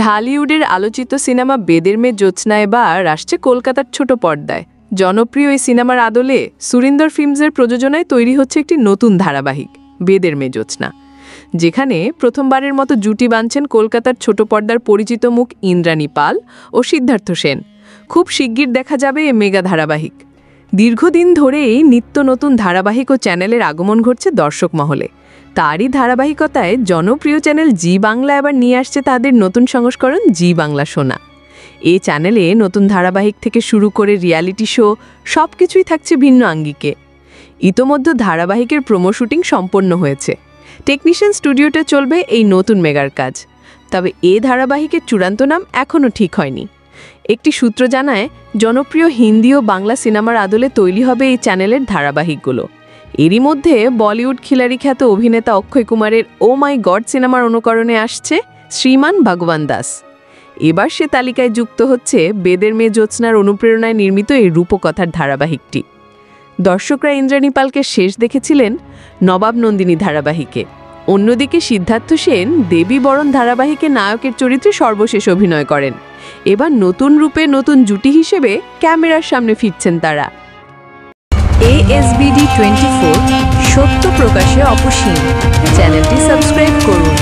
ঢালিউডের আলোচিত সিনেমা বেদের মেয়ে জ্যোৎস্না এবার আসছে কলকাতার ছোট পর্দায়। জনপ্রিয় এই সিনেমার আদলে সুরিন্দর ফিল্মসের প্রযোজনায় তৈরি হচ্ছে একটি নতুন ধারাবাহিক বেদের মেয়ে জ্যোৎস্না, যেখানে প্রথমবারের মতো জুটি বাঁধছেন কলকাতার ছোট পর্দার পরিচিত মুখ ইন্দ্রাণী পাল ও সিদ্ধার্থ সেন। খুব শিগগির দেখা যাবে এ মেগা ধারাবাহিক। দীর্ঘদিন ধরেই নিত্য নতুন ধারাবাহিক ও চ্যানেলের আগমন ঘটছে দর্শক মহলে। তারই ধারাবাহিকতায় জনপ্রিয় চ্যানেল জি বাংলা এবার নিয়ে আসছে তাদের নতুন সংস্করণ জি বাংলা সোনা। এই চ্যানেলে নতুন ধারাবাহিক থেকে শুরু করে রিয়ালিটি শো সব কিছুই থাকছে ভিন্ন আঙ্গিকে। ইতোমধ্যে ধারাবাহিকের প্রোমো শুটিং সম্পন্ন হয়েছে। টেকনিশিয়ান স্টুডিওতে চলবে এই নতুন মেগার কাজ। তবে এ ধারাবাহিকের চূড়ান্ত নাম এখনও ঠিক হয়নি। একটি সূত্র জানায়, জনপ্রিয় হিন্দি ও বাংলা সিনেমার আদলে তৈরি হবে এই চ্যানেলের ধারাবাহিকগুলো। এরই মধ্যে বলিউড খিলাড়ি খ্যাত অভিনেতা অক্ষয় কুমারের ও মাই গড সিনেমার অনুকরণে আসছে শ্রীমান ভগবান দাস। এবার সে তালিকায় যুক্ত হচ্ছে বেদের মেয়ে জ্যোৎস্নার অনুপ্রেরণায় নির্মিত এই রূপকথার ধারাবাহিকটি। দর্শকরা ইন্দ্রাণী পালকে শেষ দেখেছিলেন নবাব নন্দিনী ধারাবাহিকে। অন্যদিকে সিদ্ধার্থ সেন দেবী বরণ ধারাবাহিকে নায়কের চরিত্রে সর্বশেষ অভিনয় করেন। এবার নতুন রূপে নতুন জুটি হিসেবে ক্যামেরার সামনে ফিরছেন তারা। ASBD24 সত্য প্রকাশে অপসীম চ্যানেলটি সাবস্ক্রাইব করুন।